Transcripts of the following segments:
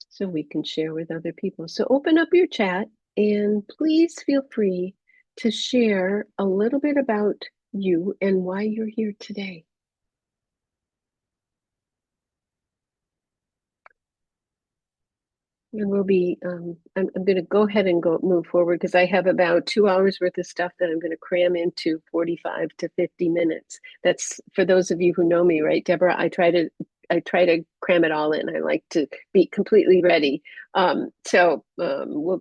so we can share with other people. So open up your chat and please feel free to share a little bit about you and why you're here today. And we'll be, I'm going to go ahead and move forward because I have about 2 hours worth of stuff that I'm going to cram into 45 to 50 minutes. That's for those of you who know me, right, Deborah? I try to cram it all in. I like to be completely ready. We'll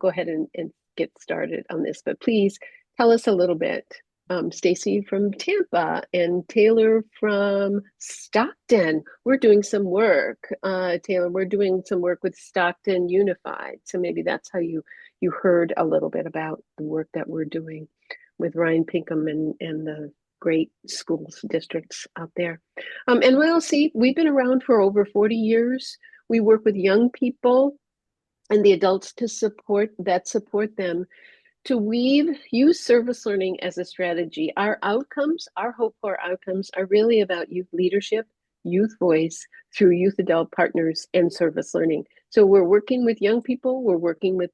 go ahead and get started on this, but please tell us a little bit. Stacy from Tampa and Taylor from Stockton. We're doing some work. Taylor, we're doing some work with Stockton Unified. So maybe that's how you heard a little bit about the work that we're doing with Ryan Pinkham and the great schools districts out there. And we'll see, we've been around for over 40 years. We work with young people and the adults to support them to use service learning as a strategy. Our outcomes, our hope for outcomes are really about youth leadership, youth voice through youth adult partners and service learning. So we're working with young people, we're working with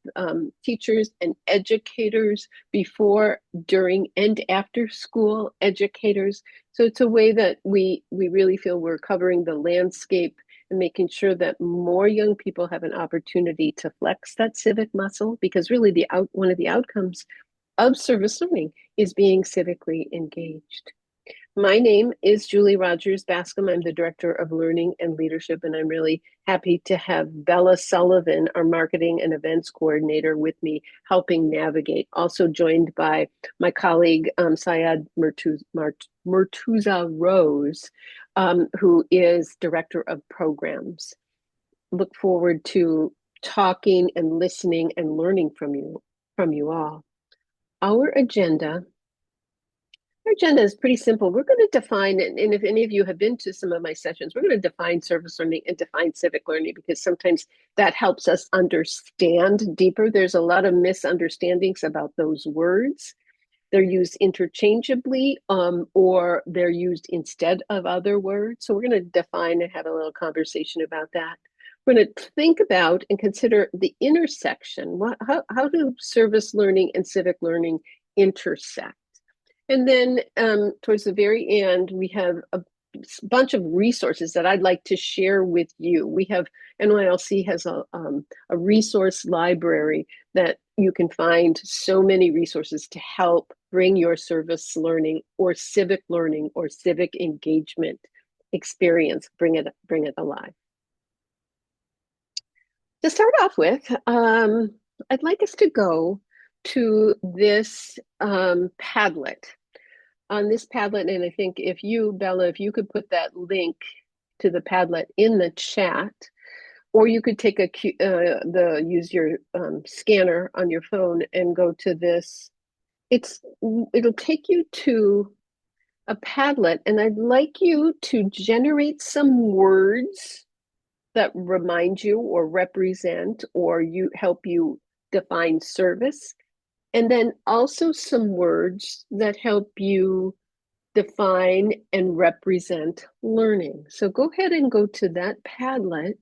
teachers and educators before, during, and after school educators. So it's a way that we really feel we're covering the landscape and making sure that more young people have an opportunity to flex that civic muscle, because really one of the outcomes of service learning is being civically engaged. My name is Julie Rogers Bascom. I'm the Director of Learning and Leadership, and I'm really happy to have Bella Sullivan, our Marketing and Events Coordinator, with me helping navigate. Also joined by my colleague, Syed Murtuza Rose, who is Director of Programs. Look forward to talking and listening and learning from you all. Our agenda is pretty simple. We're going to define, and if any of you have been to some of my sessions, we're going to define service learning and define civic learning, because sometimes that helps us understand deeper. There's a lot of misunderstandings about those words. They're used interchangeably, or they're used instead of other words. So we're going to define and have a little conversation about that. We're going to think about and consider the intersection. How do service learning and civic learning intersect? And then towards the very end, we have a bunch of resources that I'd like to share with you. We have, NYLC has a resource library that you can find so many resources to help bring your service learning or civic engagement experience, bring it alive. To start off with, I'd like us to go to this Padlet. On this Padlet, and I think Bella, if you could put that link to the Padlet in the chat, or you could take use your scanner on your phone and go to this. It'll take you to a Padlet, and I'd like you to generate some words that remind you or represent or help you define service, and then also some words that help you define and represent learning. So go ahead and go to that Padlet.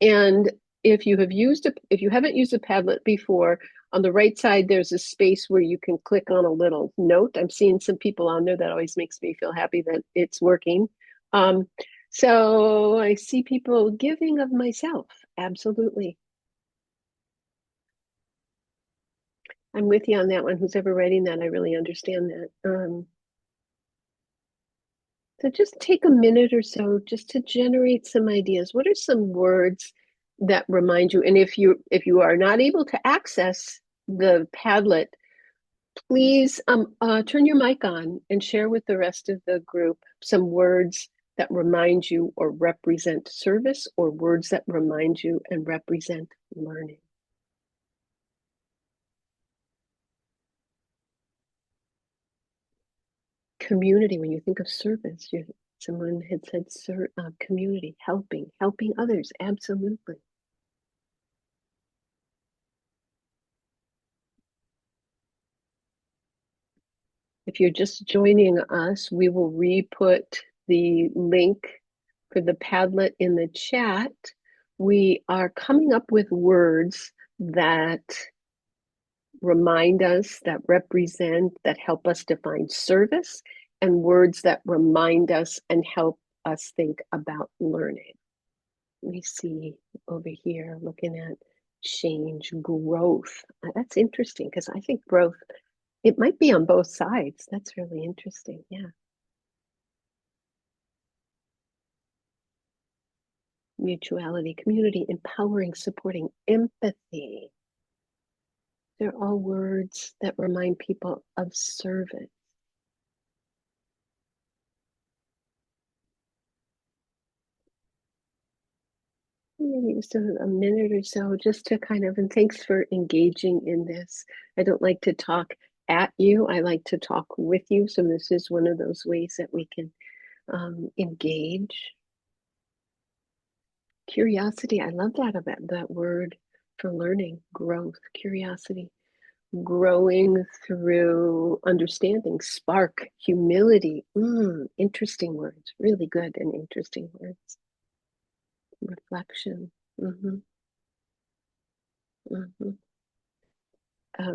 And if you haven't used a Padlet before, on the right side, there's a space where you can click on a little note. I'm seeing some people on there. That always makes me feel happy that it's working. So I see people giving of myself. Absolutely. I'm with you on that one. Who's ever writing that, I really understand that. So just take a minute or so just to generate some ideas. What are some words that remind you? And if you are not able to access the Padlet, please turn your mic on and share with the rest of the group some words that remind you or represent service, or words that remind you and represent learning. Community, when you think of service, someone had said community, helping others, absolutely. If you're just joining us, we will re-put the link for the Padlet in the chat. We are coming up with words that remind us, that represent, that help us define service, and words that remind us and help us think about learning. Let me see over here, looking at change, growth. That's interesting because I think growth, it might be on both sides. That's really interesting. Yeah. Mutuality, community, empowering, supporting, empathy. They're all words that remind people of service. Maybe just a minute or so just to kind of, and thanks for engaging in this. I don't like to talk at you. I like to talk with you. So this is one of those ways that we can engage. Curiosity, I love that about that word for learning, growth, curiosity, growing through understanding, spark, humility. Interesting words, really good and interesting words. Reflection. Mm-hmm, mm-hmm.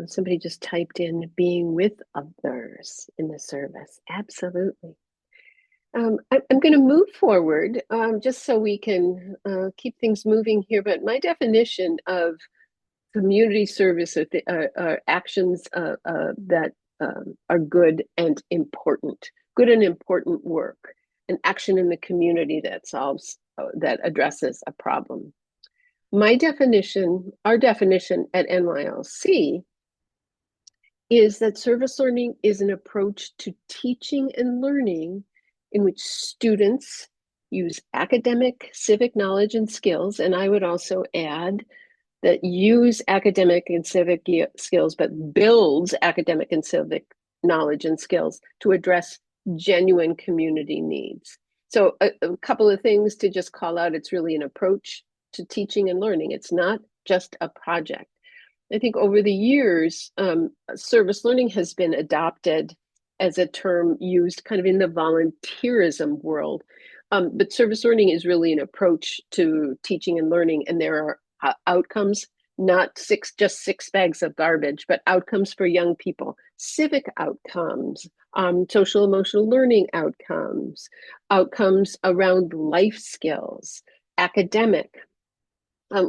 Somebody just typed in being with others in the service. Absolutely. I'm going to move forward just so we can keep things moving here. But my definition of community service are actions that are good and important work, an action in the community that solves, that addresses a problem. My definition, our definition at NYLC is that service learning is an approach to teaching and learning in which students use academic, civic knowledge and skills, and I would also add that use academic and civic skills, but builds academic and civic knowledge and skills to address genuine community needs. So a couple of things to just call out. It's really an approach to teaching and learning. It's not just a project. I think over the years, service learning has been adopted as a term used kind of in the volunteerism world. But service learning is really an approach to teaching and learning, and there are outcomes, not just six bags of garbage, but outcomes for young people, civic outcomes, social emotional learning outcomes, outcomes around life skills, academic.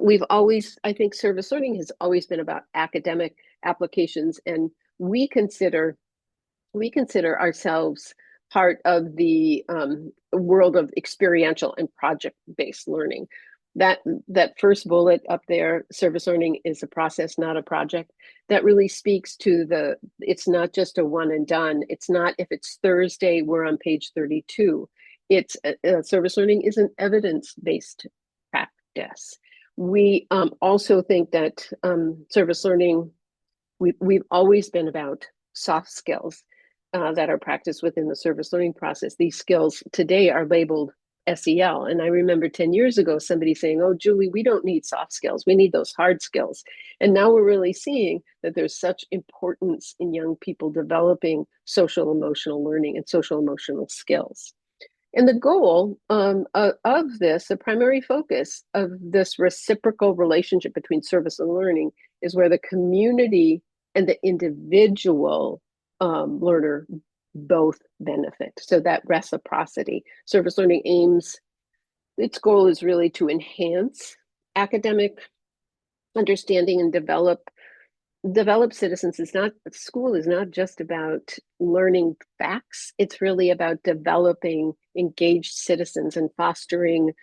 We've always, I think service learning has always been about academic applications, and we consider ourselves part of the world of experiential and project-based learning. That first bullet up there, service learning is a process, not a project. That really speaks to it's not just a one and done. It's not, if it's Thursday, we're on page 32. It's service learning is an evidence-based practice. We also think that service learning, we've always been about soft skills that are practiced within the service learning process. These skills today are labeled SEL. And I remember 10 years ago, somebody saying, oh, Julie, we don't need soft skills. We need those hard skills. And now we're really seeing that there's such importance in young people developing social emotional learning and social emotional skills. And the goal of this, the primary focus of this reciprocal relationship between service and learning, is where the community and the individual learner both benefit. So that reciprocity. Service learning its goal is really to enhance academic understanding and develop citizens. School is not just about learning facts. It's really about developing engaged citizens and fostering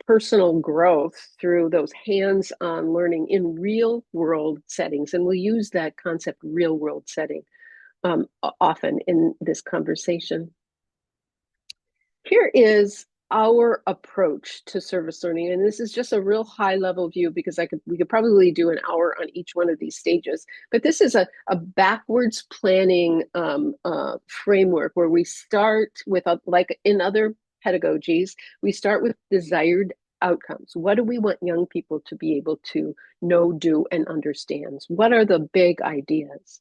personal growth through those hands-on learning in real world settings. And we'll use that concept, real world setting, often in this conversation. Here is our approach to service learning, and this is just a real high level view because we could probably do an hour on each one of these stages, but this is a backwards planning framework where we start with, like in other pedagogies, we start with desired outcomes. What do we want young people to be able to know, do, and understand? What are the big ideas?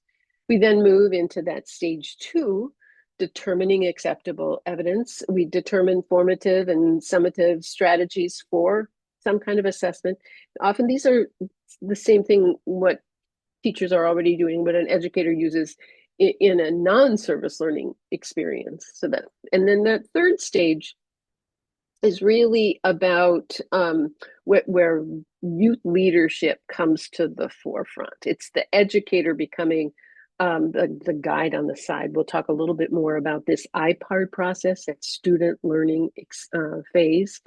We then move into that stage 2, determining acceptable evidence. We determine formative and summative strategies for some kind of assessment. Often these are the same thing what teachers are already doing, but an educator uses in a non-service learning experience. So that, and then that third stage is really about where youth leadership comes to the forefront. It's the educator becoming the guide on the side. We'll talk a little bit more about this IPARD process, that student learning phase.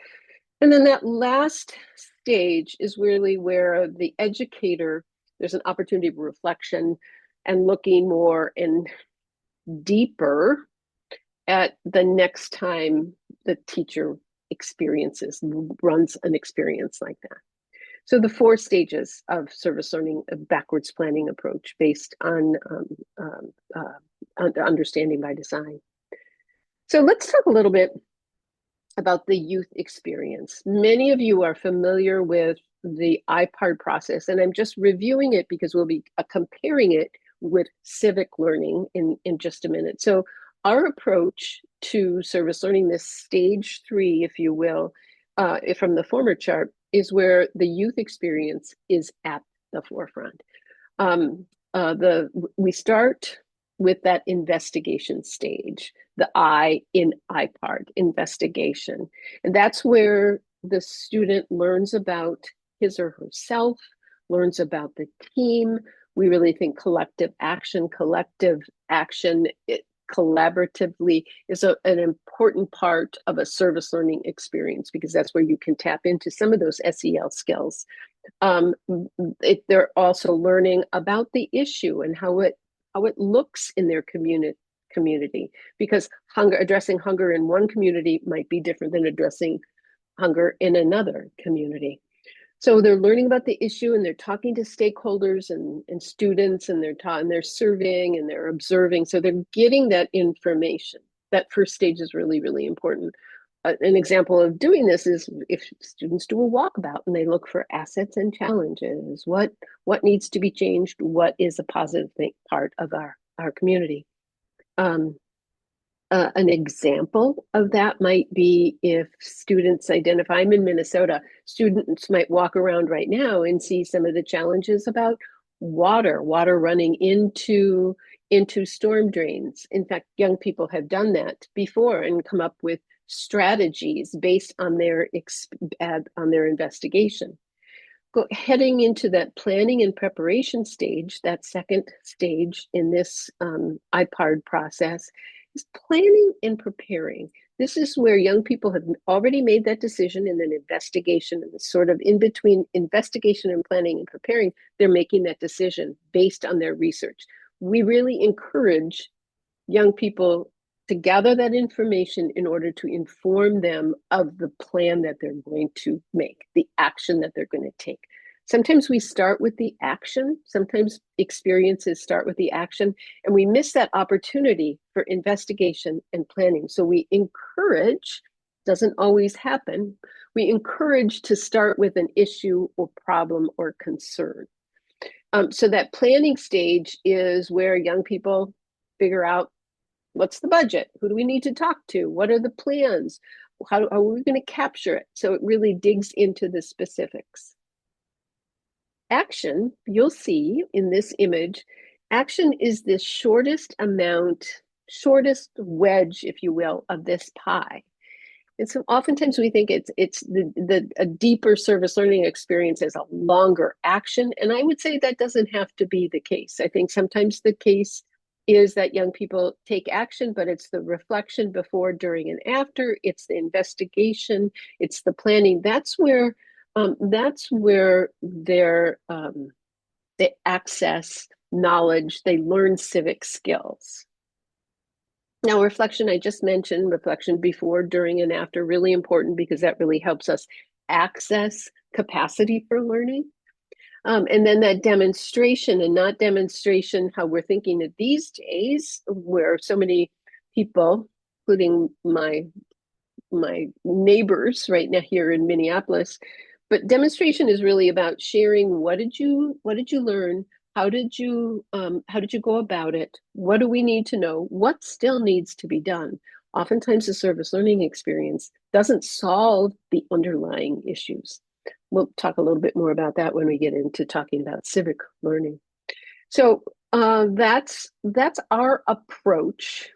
And then that last stage is really where the educator, there's an opportunity for reflection and looking more and deeper at the next time the teacher runs an experience like that. So the 4 stages of service learning, a backwards planning approach based on understanding by design. So let's talk a little bit about the youth experience. Many of you are familiar with the IPARD process, and I'm just reviewing it because we'll be comparing it with civic learning in just a minute. So our approach to service learning, this stage 3, if you will, from the former chart, is where the youth experience is at the forefront. We start with that investigation stage, the I in IPARD, investigation. And that's where the student learns about his or herself, learns about the team. We really think collective action collaboratively is an important part of a service learning experience, because that's where you can tap into some of those SEL skills. They're also learning about the issue and how it looks in their community, because addressing hunger in one community might be different than addressing hunger in another community. So they're learning about the issue, and they're talking to stakeholders and students, and they're surveying and they're observing. So they're getting that information. That first stage is really, really important. An example of doing this is if students do a walkabout and they look for assets and challenges, what needs to be changed, what is a positive part of our community. An example of that might be if students identify, I'm in Minnesota, students might walk around right now and see some of the challenges about water running into storm drains. In fact, young people have done that before and come up with strategies based on their investigation. Heading into that planning and preparation stage, that second stage in this IPARD process, is planning and preparing. This is where young people have already made that decision, and then investigation, and the sort of in between investigation and planning and preparing, they're making that decision based on their research. We really encourage young people to gather that information in order to inform them of the plan that they're going to make, the action that they're going to take. Sometimes we start with the action, sometimes experiences start with the action, and we miss that opportunity for investigation and planning. So we encourage, doesn't always happen, we encourage to start with an issue or problem or concern. So that planning stage is where young people figure out, what's the budget? Who do we need to talk to? What are the plans? How are we going to capture it? So it really digs into the specifics. Action, you'll see in this image, action is the shortest wedge, if you will, of this pie. And so oftentimes we think it's a deeper service learning experience as a longer action. And I would say that doesn't have to be the case. I think sometimes the case is that young people take action, but it's the reflection before, during, and after. It's the investigation. It's the planning. That's where they access knowledge. They learn civic skills. Now, reflection, I just mentioned reflection before, during, and after, really important because that really helps us access capacity for learning. And then that demonstration, and not demonstration how we're thinking of these days, where so many people, including my neighbors right now here in Minneapolis, but demonstration is really about sharing. What did you learn? How did you go about it? What do we need to know? What still needs to be done? Oftentimes the service learning experience doesn't solve the underlying issues. we'll talk a little bit more about that when we get into talking about civic learning. So that's our approach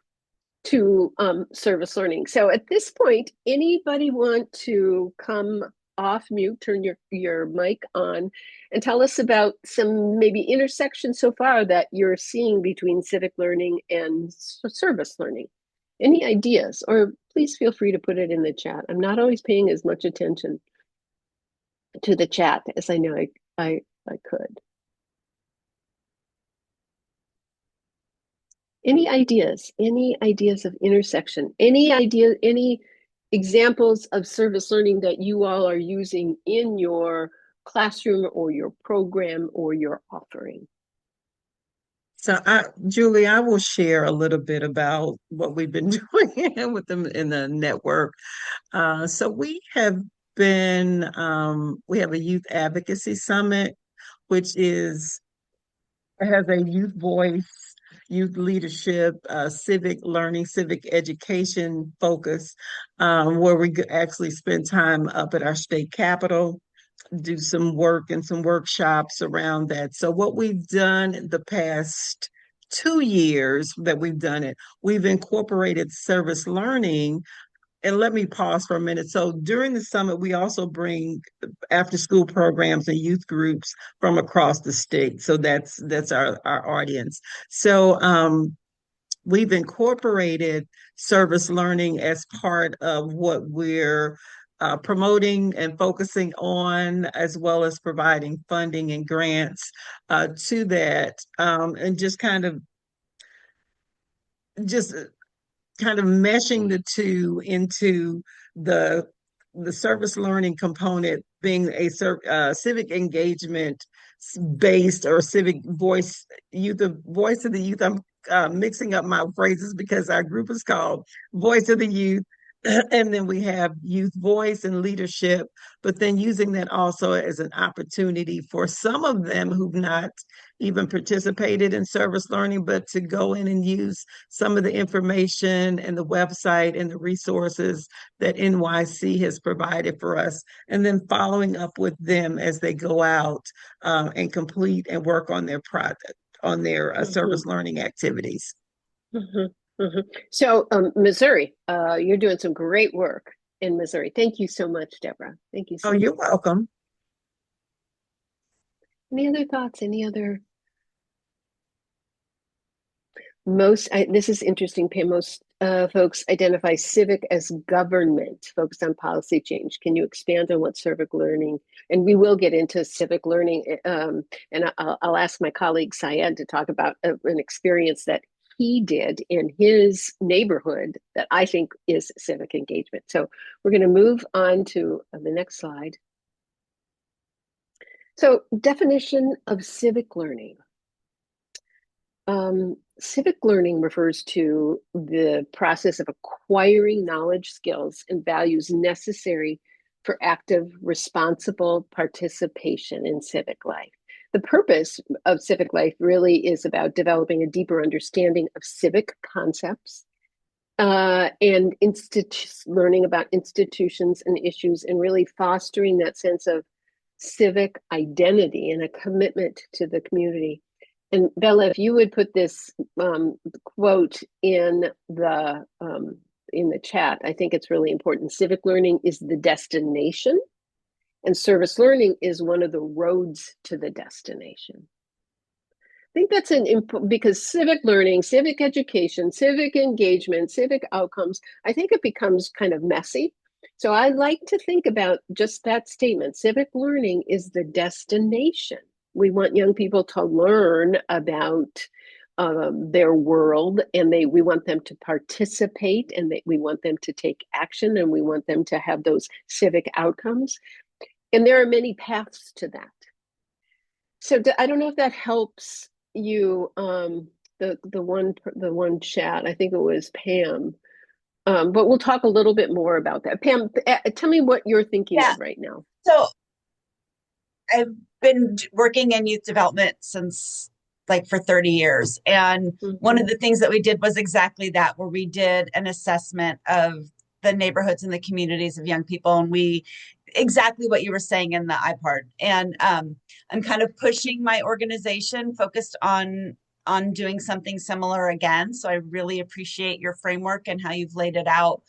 to service learning. So at this point, anybody want to come off mute, turn your mic on, and tell us about some maybe intersections so far that you're seeing between civic learning and service learning? Any ideas? Or please feel free to put it in the chat. I'm not always paying as much attention to the chat as I know I could. Any ideas? Any ideas of intersection? Any examples of service learning that you all are using in your classroom or your program or your offering? So, Julie, I will share a little bit about what we've been doing with them in the network. So we have a youth advocacy summit, which has a youth voice, youth leadership, civic learning, civic education focus, where we actually spend time up at our state capitol, do some work and some workshops around that. So what we've done in the past 2 years that we've done it, we've incorporated service learning. And let me pause for a minute. So during the summit, we also bring after school programs and youth groups from across the state. So that's our audience. So we've incorporated service learning as part of what we're promoting and focusing on, as well as providing funding and grants to that, and just kind of meshing the two into the the service learning component being a civic engagement based or civic voice youth voice of the youth. I'm mixing up my phrases because our group is called Voice of the Youth. And then we have youth voice and leadership, but then using that also as an opportunity for some of them who've not even participated in service learning, but to go in and use some of the information and the website and the resources that NYC has provided for us, and then following up with them as they go out and complete and work on their project, on their Mm-hmm. service learning activities. Mm-hmm. Mm-hmm. So, Missouri, you're doing some great work in Missouri. Thank you so much, Deborah. Thank you Oh, so you're much. welcome. Any other thoughts? Any other this is interesting, Pam. Most folks identify civic as government focused on policy change. Can you expand on what civic learning, and we will get into civic learning, and I'll ask my colleague Syed to talk about an experience that he did in his neighborhood that I think is civic engagement. So we're going to move on to the next slide. So definition of civic learning. Civic learning refers to the process of acquiring knowledge, skills, and values necessary for active, responsible participation in civic life. The purpose of civic life really is about developing a deeper understanding of civic concepts and learning about institutions and issues, and really fostering that sense of civic identity and a commitment to the community. And Bella, if you would put this quote in the chat, I think it's really important. Civic learning is the destination, and service learning is one of the roads to the destination. I think that's because civic learning, civic education, civic engagement, civic outcomes, I think it becomes kind of messy. So I like to think about just that statement. Civic learning is the destination. We want young people to learn about their world, and we want them to participate, and we want them to take action, and we want them to have those civic outcomes. And there are many paths to that. So I don't know if that helps you. The one chat, I think it was Pam. But we'll talk a little bit more about that. Pam, tell me what you're thinking Yeah. of right now. So I've been working in youth development since like for 30 years. And one of the things that we did was exactly that, where we did an assessment of the neighborhoods and the communities of young people. And we exactly what you were saying in the iPod. And I'm kind of pushing my organization focused on doing something similar again. So I really appreciate your framework and how you've laid it out.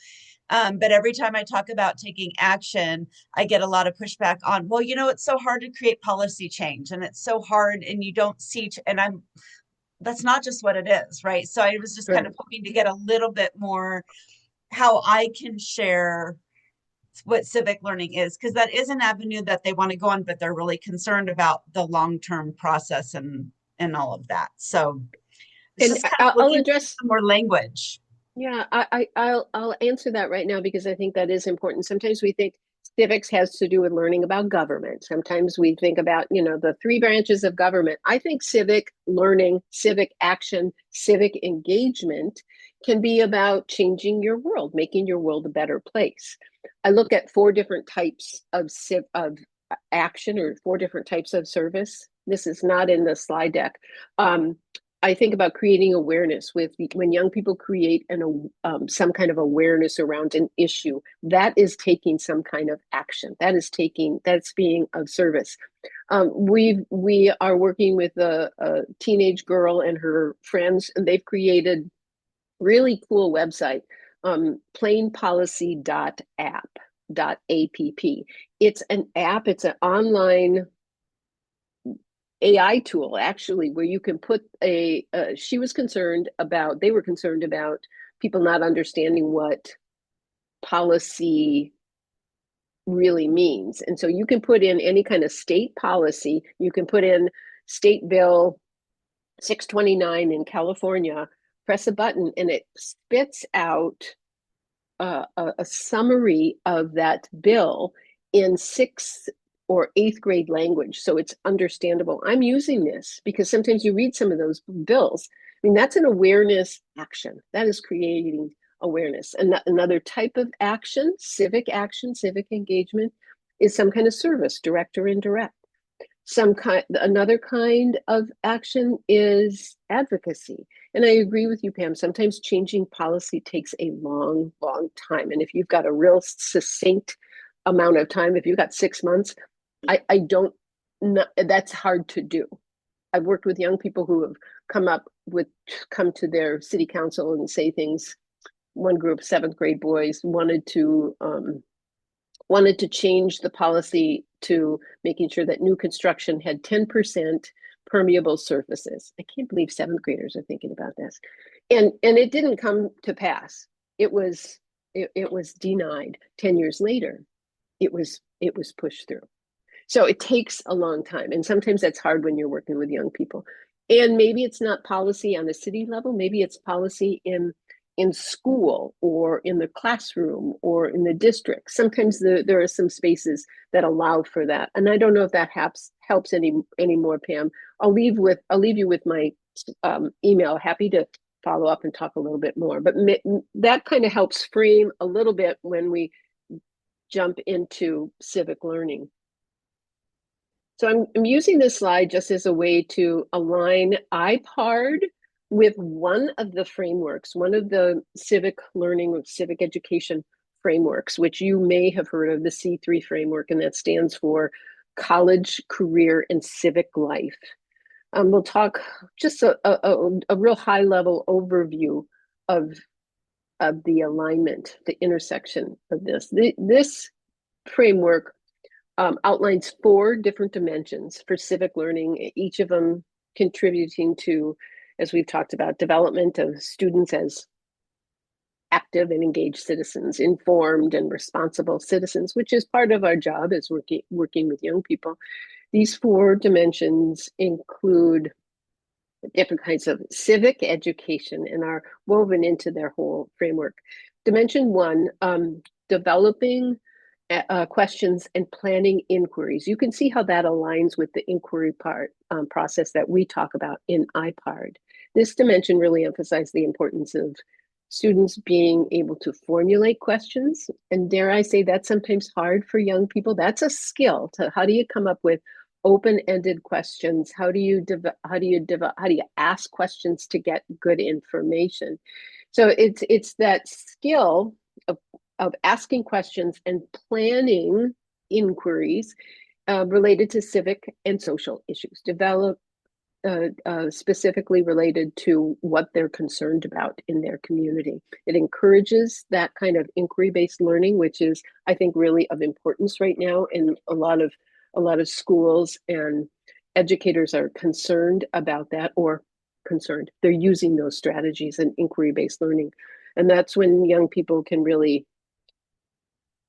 But every time I talk about taking action, I get a lot of pushback on, well, it's so hard to create policy change and it's so hard and you don't see, and that's not just what it is, right? So I was just kind of hoping to get a little bit more how I can share what civic learning is, because that is an avenue that they want to go on, but they're really concerned about the long-term process and all of that. So it's And just kind of I'll looking for address. some more language. Yeah, I'll answer that right now because I think that is important. Sometimes we think civics has to do with learning about government. Sometimes we think about, the three branches of government. I think civic learning, civic action, civic engagement can be about changing your world, making your world a better place. I look at four different types of action, or four different types of service. This is not in the slide deck. I think about creating awareness when young people create some kind of awareness around an issue. That is taking some kind of action. That's being of service. We are working with a teenage girl and her friends, and they've created really cool website, plainpolicy.app.app. It's an app. It's an online AI tool, actually, where you can put they were concerned about people not understanding what policy really means. And so you can put in any kind of state policy. You can put in State Bill 629 in California, press a button, and it spits out a summary of that bill in 6th or 8th grade language, so it's understandable. I'm using this because sometimes you read some of those bills. I mean, that's an awareness action. That is creating awareness. And another type of action, civic engagement, is some kind of service, direct or indirect. Another kind of action is advocacy. And I agree with you, Pam. Sometimes changing policy takes a long, long time. And if you've got a real succinct amount of time, if you've got 6 months, I don't know, that's hard to do. I've worked with young people who have come to their city council and say things. One group, 7th grade boys, wanted to change the policy to making sure that new construction had 10% permeable surfaces. I can't believe 7th graders are thinking about this. And it didn't come to pass. It was denied. 10 years later, it was pushed through. So it takes a long time. And sometimes that's hard when you're working with young people. And maybe it's not policy on the city level. Maybe it's policy in school or in the classroom or in the district. Sometimes there are some spaces that allow for that. And I don't know if that helps any more, Pam. I'll leave you with my email. Happy to follow up and talk a little bit more. But that kind of helps frame a little bit when we jump into civic learning. So I'm using this slide just as a way to align IPARD with one of the frameworks, one of the civic learning or civic education frameworks, which you may have heard of, the C3 framework, and that stands for College, Career, and Civic Life. We'll talk just a real high level overview of the alignment, the intersection of this. This framework outlines 4 different dimensions for civic learning, each of them contributing to, as we've talked about, development of students as active and engaged citizens, informed and responsible citizens, which is part of our job as working with young people. These 4 dimensions include different kinds of civic education and are woven into their whole framework. Dimension 1, developing questions and planning inquiries. You can see how that aligns with the inquiry process that we talk about in IPARD. This dimension really emphasized the importance of students being able to formulate questions. And dare I say, that's sometimes hard for young people. That's a skill. How do you come up with open-ended questions? How do you ask questions to get good information? So it's that skill of asking questions and planning inquiries related to civic and social issues, specifically related to what they're concerned about in their community. It encourages that kind of inquiry-based learning, which is, I think, really of importance right now. And a lot of schools and educators are concerned about that, or concerned. They're using those strategies in inquiry-based learning. And that's when young people can really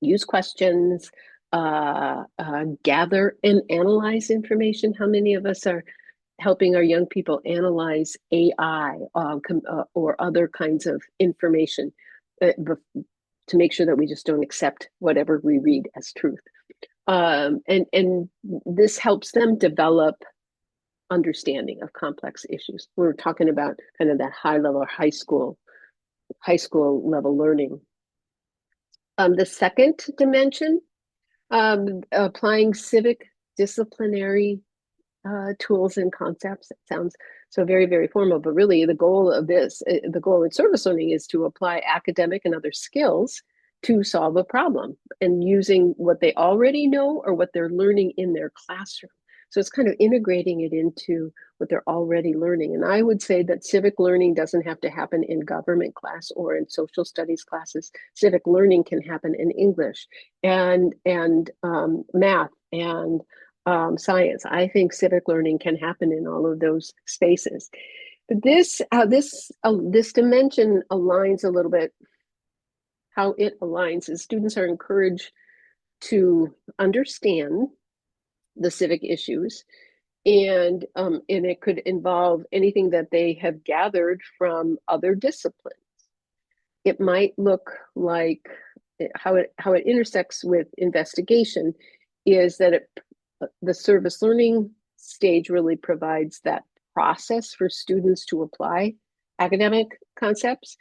use questions, gather and analyze information. How many of us are helping our young people analyze AI or other kinds of information to make sure that we just don't accept whatever we read as truth? And this helps them develop understanding of complex issues. We're talking about kind of that high level, high school level learning. The second dimension, applying civic disciplinary tools and concepts. It sounds so very, very formal, but really the goal in service learning is to apply academic and other skills to solve a problem, and using what they already know or what they're learning in their classroom. So it's kind of integrating it into what they're already learning. And I would say that civic learning doesn't have to happen in government class or in social studies classes. Civic learning can happen in English and math and science. I think civic learning can happen in all of those spaces. But this dimension aligns a little bit. How it aligns is students are encouraged to understand the civic issues, and it could involve anything that they have gathered from other disciplines. It might look like how it intersects with investigation is that the service learning stage really provides that process for students to apply academic concepts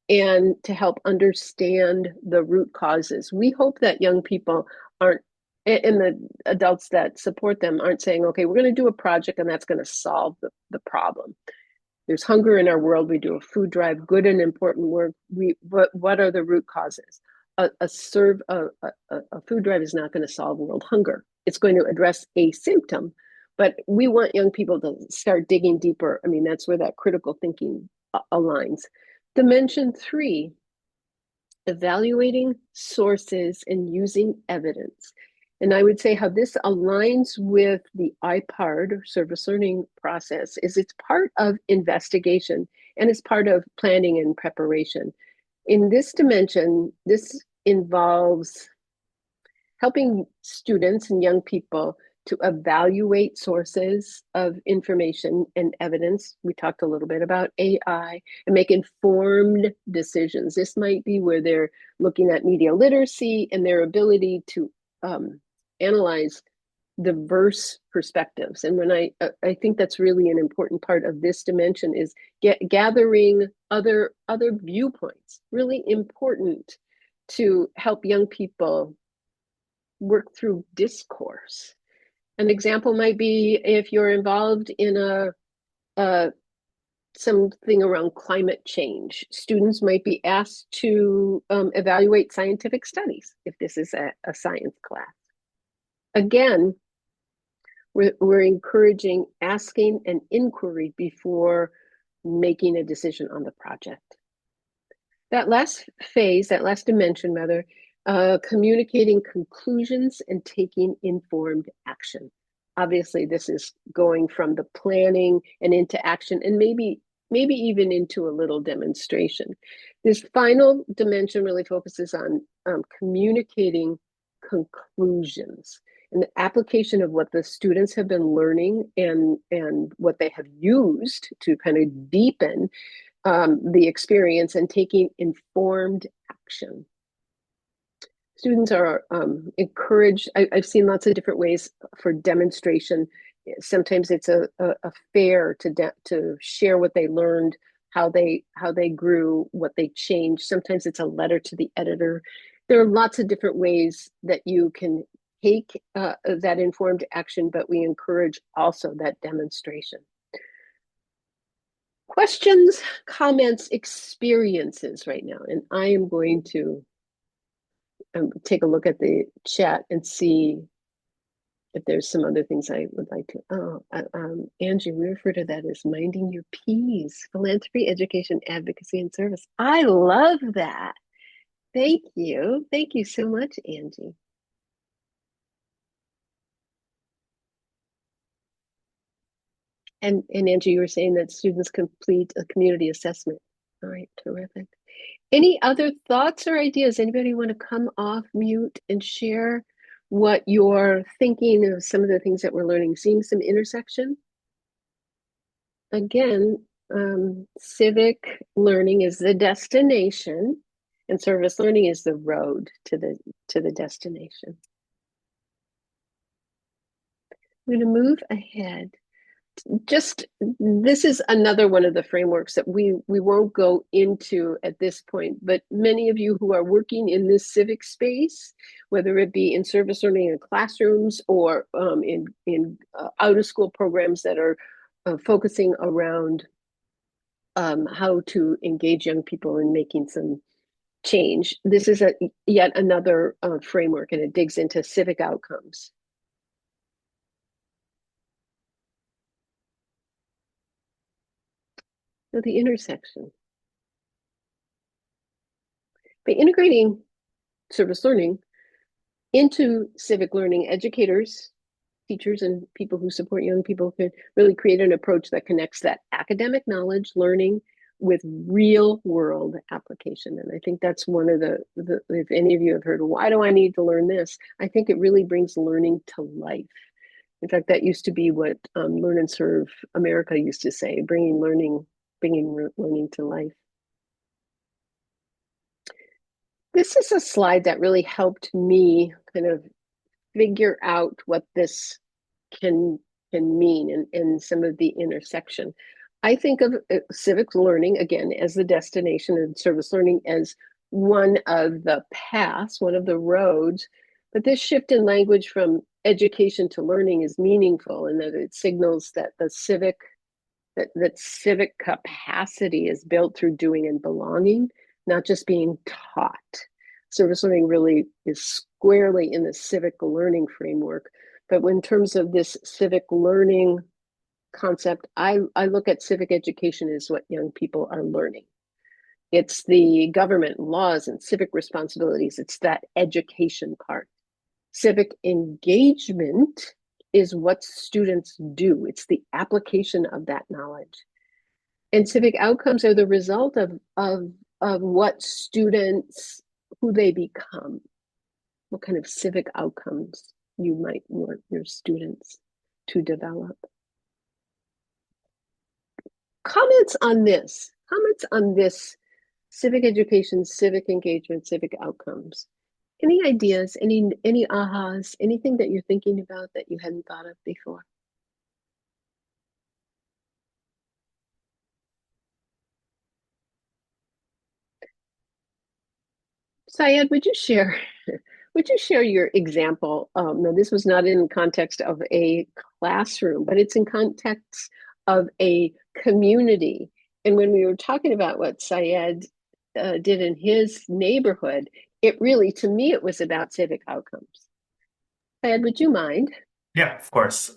and to help understand the root causes. We hope that young people aren't, and the adults that support them aren't saying, okay, we're going to do a project and that's going to solve the problem. There's hunger in our world. We do a food drive, good and important work. What are the root causes? A food drive is not going to solve world hunger. It's going to address a symptom, but we want young people to start digging deeper. I mean, that's where that critical thinking aligns. Dimension 3, evaluating sources and using evidence. And I would say how this aligns with the IPARD, or service learning process, is it's part of investigation and it's part of planning and preparation. In this dimension, this involves helping students and young people to evaluate sources of information and evidence. We talked a little bit about AI, and make informed decisions. This might be where they're looking at media literacy and their ability to analyze diverse perspectives. And when I think that's really an important part of this dimension is gathering other viewpoints, really important to help young people work through discourse. An example might be if you're involved in something around climate change. Students might be asked to evaluate scientific studies if this is a science class. Again, we're encouraging asking an inquiry before making a decision on the project. That last phase, that last dimension rather, communicating conclusions and taking informed action. Obviously, this is going from the planning and into action, and maybe even into a little demonstration. This final dimension really focuses on communicating conclusions and the application of what the students have been learning and what they have used to kind of deepen the experience and taking informed action. Students are encouraged. I've seen lots of different ways for demonstration. Sometimes it's a fair to share what they learned, how they grew, what they changed. Sometimes it's a letter to the editor. There are lots of different ways that you can take that informed action, but we encourage also that demonstration. Questions, comments, experiences right now. And I am going to take a look at the chat and see if there's some other things I would like to. Angie, we refer to that as minding your P's, philanthropy, education, advocacy, and service. I love that. Thank you. Thank you so much, Angie. And Angie, you were saying that students complete a community assessment. All right, terrific. Any other thoughts or ideas? Anybody want to come off mute and share what you're thinking of some of the things that we're learning? Seeing some intersection? Again, civic learning is the destination and service learning is the road to the destination. I'm going to move ahead. Just this is another one of the frameworks that we won't go into at this point, but many of you who are working in this civic space, whether it be in service learning in classrooms or in out of school programs that are focusing around how to engage young people in making some change. This is yet another framework, and it digs into civic outcomes. So the intersection. By integrating service learning into civic learning, educators, teachers, and people who support young people can really create an approach that connects that academic knowledge, learning, with real world application. And I think that's one of the, if any of you have heard, why do I need to learn this? I think it really brings learning to life. In fact, that used to be what Learn and Serve America used to say, bringing learning to life. This is a slide that really helped me kind of figure out what this can mean and some of the intersection. I think of civic learning, again, as the destination, and service learning as one of the paths, one of the roads. But this shift in language from education to learning is meaningful in that it signals that the civic capacity is built through doing and belonging, not just being taught. Service learning really is squarely in the civic learning framework. But in terms of this civic learning concept, I look at civic education as what young people are learning. It's the government laws and civic responsibilities. It's that education part. Civic engagement is what students do. It's the application of that knowledge. And civic outcomes are the result of what students, who they become, what kind of civic outcomes you might want your students to develop. Comments on this civic education, civic engagement, civic outcomes. Any ideas, any ahas, anything that you're thinking about that you hadn't thought of before? Syed, would you share your example? No, this was not in context of a classroom, but it's in context of a community. And when we were talking about what Syed did in his neighborhood, it really, to me, it was about civic outcomes. Syed, would you mind? Yeah, of course.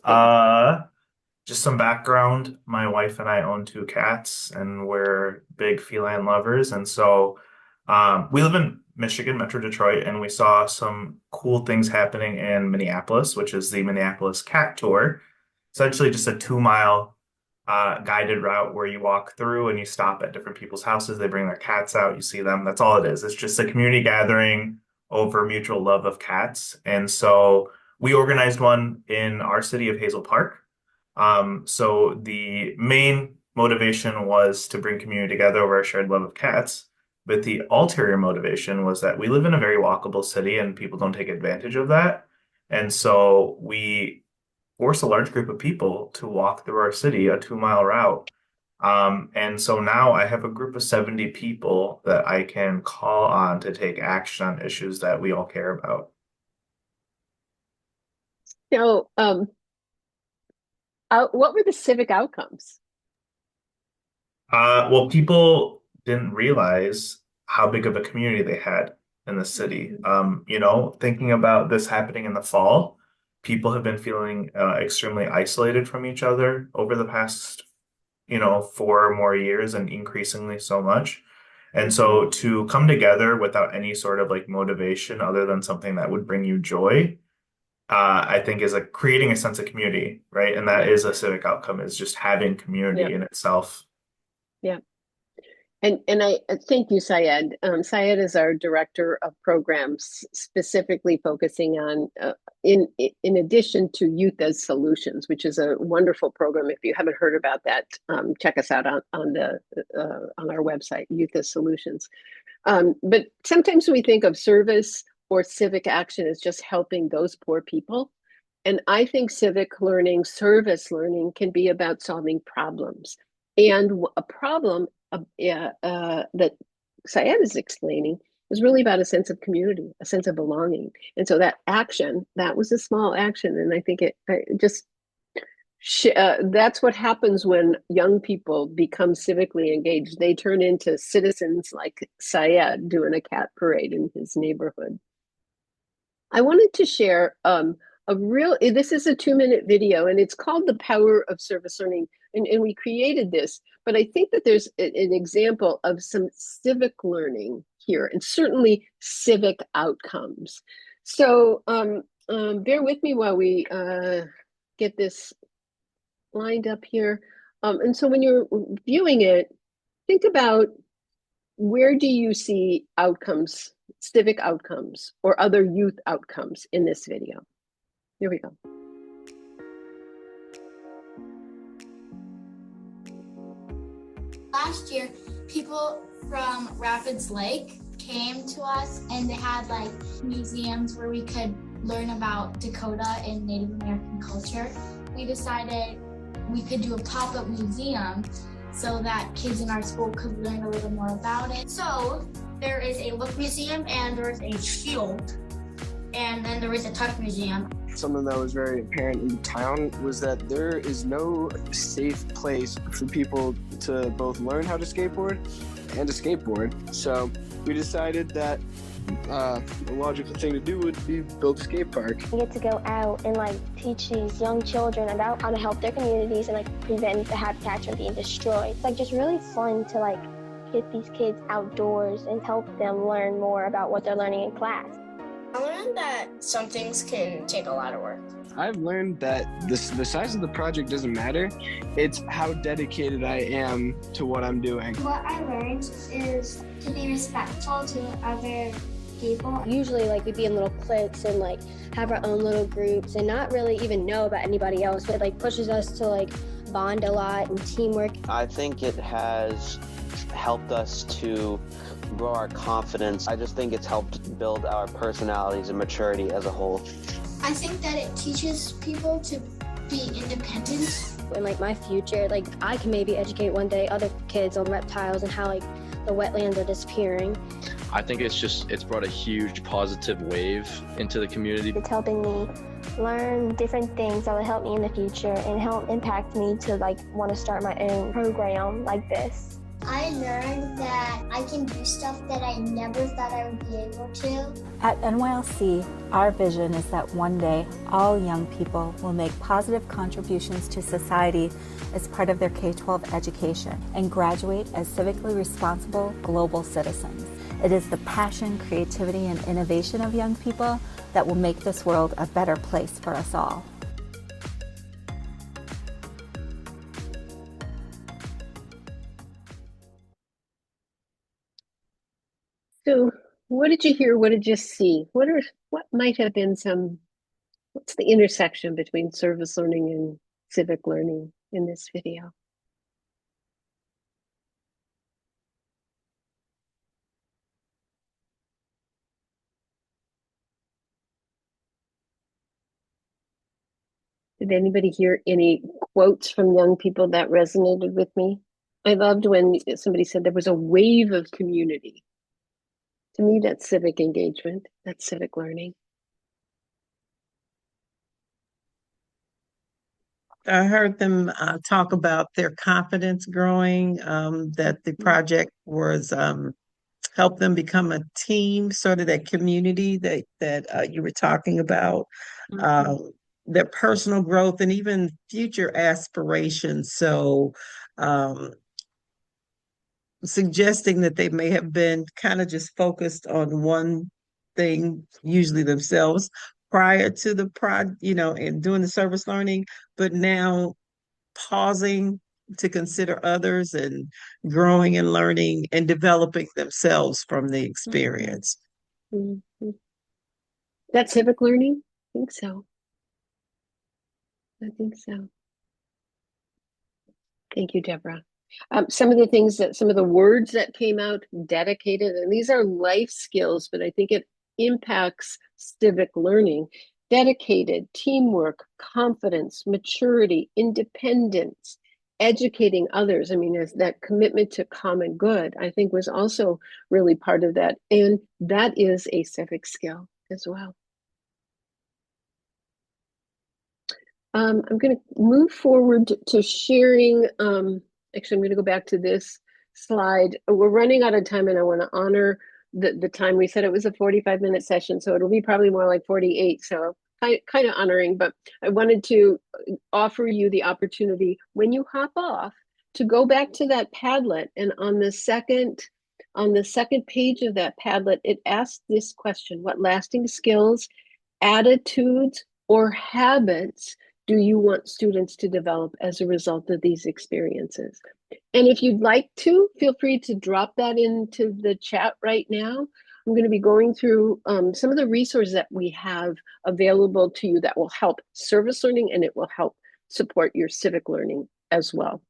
Just some background. My wife and I own two cats, and we're big feline lovers. And so we live in Michigan, Metro Detroit, and we saw some cool things happening in Minneapolis, which is the Minneapolis Cat Tour. Essentially just a 2 mile guided route where you walk through and you stop at different people's houses. They bring their cats out, you see them. That's all it is. It's just a community gathering over mutual love of cats. And so we organized one in our city of Hazel Park. So the main motivation was to bring community together over our shared love of cats. But the ulterior motivation was that we live in a very walkable city and people don't take advantage of that. And so we force a large group of people to walk through our city, a 2 mile route. And so now I have a group of 70 people that I can call on to take action on issues that we all care about. So, what were the civic outcomes? Well, people didn't realize how big of a community they had. in the city. Thinking about this happening in the fall, people have been feeling extremely isolated from each other over the past, 4 more years and increasingly so much. And so to come together without any sort of like motivation other than something that would bring you joy, I think is creating a sense of community, right? And that is a civic outcome, is just having community Yeah. in itself. Yeah. And I thank you, Syed. Syed is our director of programs, specifically focusing on, in addition to Youth as Solutions, which is a wonderful program. If you haven't heard about that, check us out on our website, Youth as Solutions. But sometimes we think of service or civic action as just helping those poor people. And I think civic learning, service learning can be about solving problems. And a problem that Syed is explaining is really about a sense of community, a sense of belonging. And so that action, that was a small action. And I think that's what happens when young people become civically engaged. They turn into citizens like Syed doing a cat parade in his neighborhood. I wanted to share this is a 2-minute video, and it's called The Power of Service Learning. And we created this, but I think that there's an example of some civic learning here, and certainly civic outcomes. So bear with me while we get this lined up here. And so when you're viewing it, think about, where do you see outcomes, civic outcomes, or other youth outcomes in this video? Here we go. Last year, people from Rapids Lake came to us, and they had like museums where we could learn about Dakota and Native American culture. We decided we could do a pop-up museum so that kids in our school could learn a little more about it. So there is a Look Museum, and there is a Shield, and then there is a Tuck Museum. Something that was very apparent in town was that there is no safe place for people to both learn how to skateboard and to skateboard. So we decided that a logical thing to do would be build a skate park. We get to go out and like teach these young children about how to help their communities and like prevent the habitats from being destroyed. It's like just really fun to like get these kids outdoors and help them learn more about what they're learning in class. I learned that some things can take a lot of work. I've learned that the size of the project doesn't matter. It's how dedicated I am to what I'm doing. What I learned is to be respectful to other people. Usually like we'd be in little cliques and like have our own little groups and not really even know about anybody else. It like pushes us to like bond a lot and teamwork. I think it has helped us to grow our confidence. I just think it's helped build our personalities and maturity as a whole. I think that it teaches people to be independent. In like my future, like I can maybe educate one day other kids on reptiles and how like the wetlands are disappearing. I think it's brought a huge positive wave into the community. It's helping me learn different things that will help me in the future and help impact me to like want to start my own program like this. I learned that I can do stuff that I never thought I would be able to. At NYLC, our vision is that one day all young people will make positive contributions to society as part of their K-12 education and graduate as civically responsible global citizens. It is the passion, creativity, and innovation of young people that will make this world a better place for us all. So what did you hear? What did you see? What might have been what's the intersection between service learning and civic learning in this video? Did anybody hear any quotes from young people that resonated with me? I loved when somebody said there was a wave of community. To me, that's civic engagement. That's civic learning. I heard them talk about their confidence growing, that the project was help them become a team, sort of that community that you were talking about, their personal growth and even future aspirations. So, suggesting that they may have been kind of just focused on one thing, usually themselves, prior to and doing the service learning, but now pausing to consider others and growing and learning and developing themselves from the experience. Mm-hmm. That civic learning? I think so. I think so. Thank you, Deborah. Some of the words that came out, dedicated, and these are life skills, but I think it impacts civic learning. Dedicated, teamwork, confidence, maturity, independence, educating others. I mean, as that commitment to common good, I think was also really part of that. And that is a civic skill as well. I'm going to move forward to sharing. Actually, I'm going to go back to this slide. We're running out of time, and I want to honor the time. We said it was a 45-minute session, so it'll be probably more like 48. So kind of honoring, but I wanted to offer you the opportunity when you hop off to go back to that Padlet, and on the second page of that Padlet, it asks this question: what lasting skills, attitudes, or habits do you want students to develop as a result of these experiences? And if you'd like to, feel free to drop that into the chat right now. I'm going to be going through some of the resources that we have available to you that will help service learning, and it will help support your civic learning as well.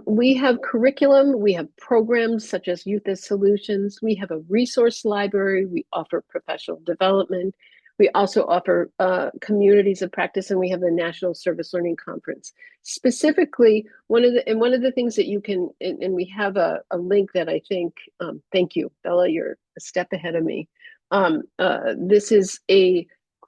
We have curriculum, we have programs such as Youth as Solutions, we have a resource library, we offer professional development, we also offer communities of practice, and we have the National Service Learning Conference. Specifically, one of the things that you can, and we have a link that I think, thank you, Bella, you're a step ahead of me. This is a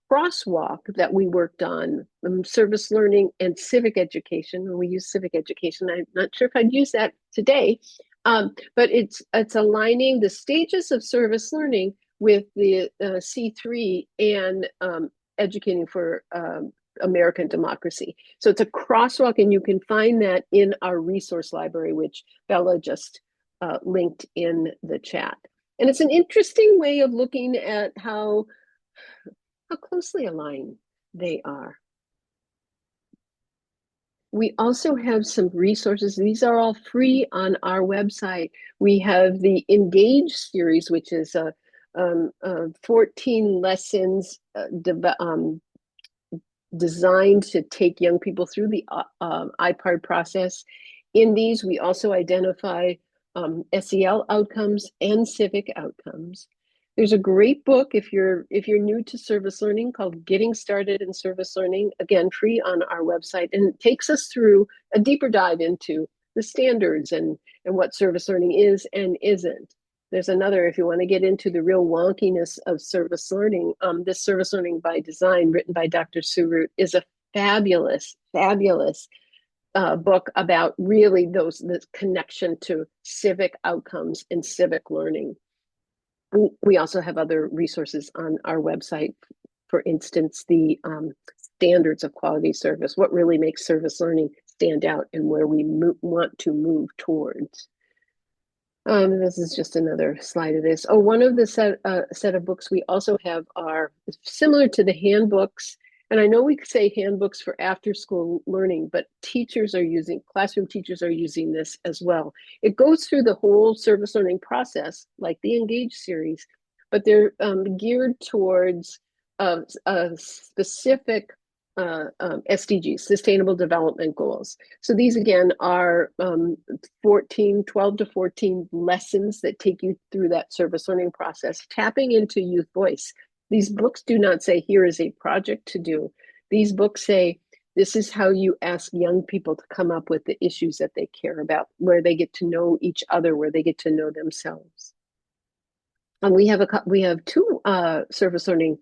crosswalk that we worked on, service learning and civic education. When we use civic education, I'm not sure if I'd use that today, but it's aligning the stages of service learning with the C3 and educating for American democracy. So it's a crosswalk, and you can find that in our resource library, which Bella just linked in the chat. And it's an interesting way of looking at how closely aligned they are. We also have some resources. These are all free on our website. We have the Engage series, which is 14 lessons designed to take young people through the IPARD process. In these, we also identify SEL outcomes and civic outcomes. There's a great book if you're new to service learning called Getting Started in Service Learning, again, free on our website, and it takes us through a deeper dive into the standards and what service learning is and isn't. There's another, if you want to get into the real wonkiness of service learning, this Service Learning by Design, written by Dr. Surut, is a fabulous book about really the connection to civic outcomes and civic learning. We also have other resources on our website. For instance, the standards of quality service, what really makes service learning stand out and where we want to move towards. This is just another slide of this. Oh, one of the set of books we also have are similar to the handbooks. And I know we say handbooks for after school learning, but classroom teachers are using this as well. It goes through the whole service learning process, like the Engage series, but they're geared towards a specific SDGs, Sustainable Development Goals. So these again are 12 to 14 lessons that take you through that service learning process, tapping into youth voice. These books do not say, here is a project to do. These books say, this is how you ask young people to come up with the issues that they care about, where they get to know each other, where they get to know themselves. And we have two service learning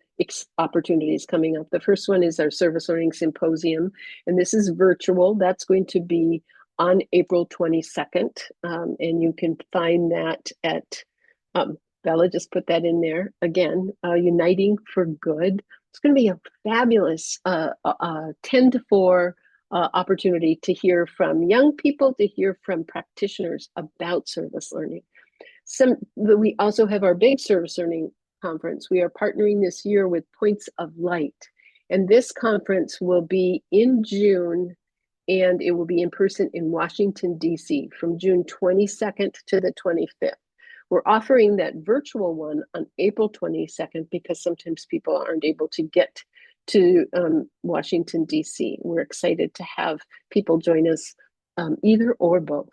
opportunities coming up. The first one is our Service Learning Symposium, and this is virtual. That's going to be on April 22nd. And you can find that at, Bella just put that in there again, Uniting for Good. It's going to be a fabulous 10 to 4 opportunity to hear from young people, to hear from practitioners about service learning. We also have our big service learning conference. We are partnering this year with Points of Light. And this conference will be in June, and it will be in person in Washington, D.C. from June 22nd to the 25th. We're offering that virtual one on April 22nd because sometimes people aren't able to get to Washington, D.C. We're excited to have people join us, either or both.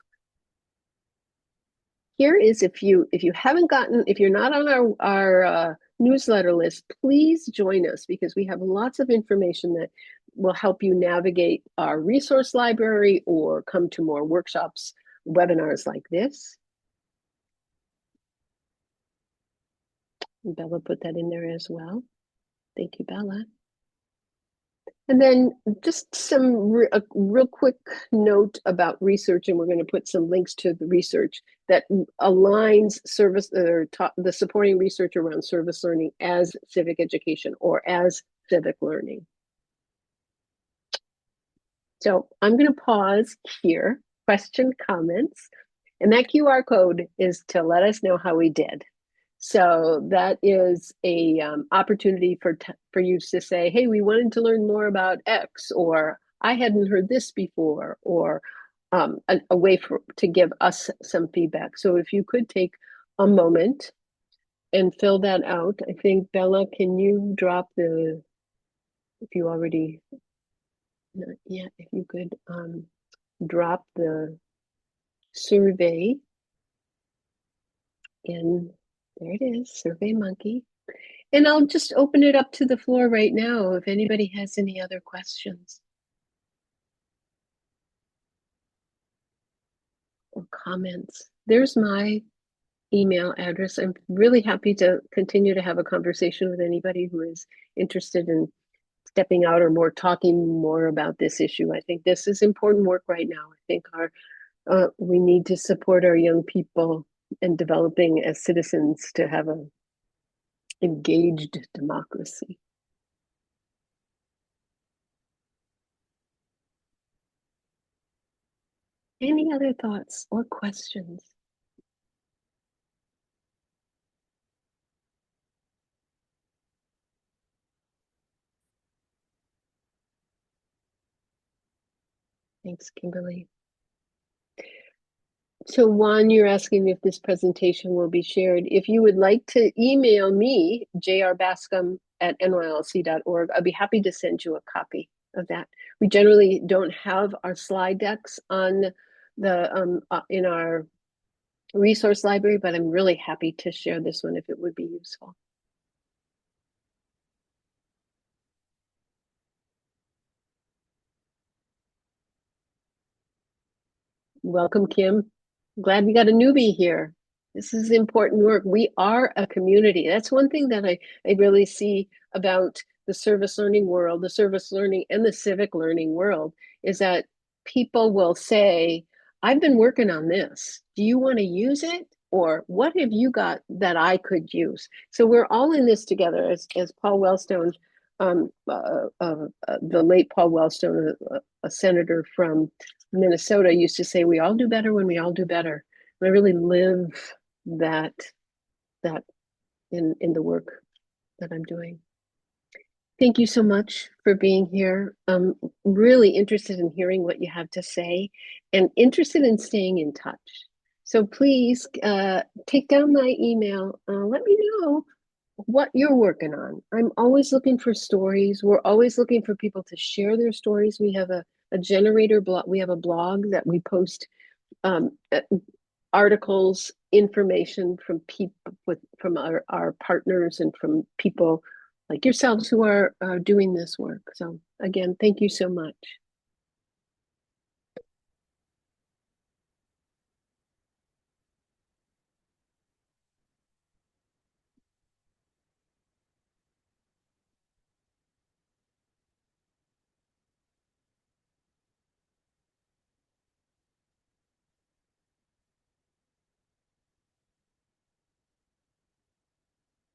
Here is, if you haven't gotten, if you're not on our newsletter list, please join us because we have lots of information that will help you navigate our resource library or come to more workshops, webinars like this. Bella put that in there as well. Thank you, Bella. And then just a real quick note about research, and we're going to put some links to the research that aligns the supporting research around service learning as civic education or as civic learning. So I'm going to pause here, question, comments, and that QR code is to let us know how we did. So that is a opportunity for you to say, hey, we wanted to learn more about X, or I hadn't heard this before, or a way to give us some feedback. So if you could take a moment and fill that out. I think, Bella, can you drop if you already, yeah, if you could drop the survey in. There it is, Survey Monkey. And I'll just open it up to the floor right now if anybody has any other questions or comments. There's my email address. I'm really happy to continue to have a conversation with anybody who is interested in stepping out or talking more about this issue. I think this is important work right now. I think we need to support our young people and developing as citizens to have a engaged democracy. Any other thoughts or questions? Thanks, Kimberly. So Juan, you're asking if this presentation will be shared. If you would like to email me, jrbascom@nylc.org, I'd be happy to send you a copy of that. We generally don't have our slide decks on the in our resource library, but I'm really happy to share this one if it would be useful. Welcome, Kim. Glad we got a newbie here. This is important work. We are a community. That's one thing that I really see about the service learning world, the service learning and the civic learning world, is that people will say, I've been working on this. Do you want to use it? Or what have you got that I could use? So we're all in this together. As Paul Wellstone, the late Paul Wellstone, a senator from Minnesota, used to say, we all do better when we all do better. And I really live that in the work that I'm doing. Thank you so much for being here. I'm really interested in hearing what you have to say and interested in staying in touch. So please take down my email. Let me know what you're working on. I'm always looking for stories. We're always looking for people to share their stories. We have a generator blog. We have a blog that we post articles, information from people, from our partners and from people like yourselves who are doing this work. So again, thank you so much.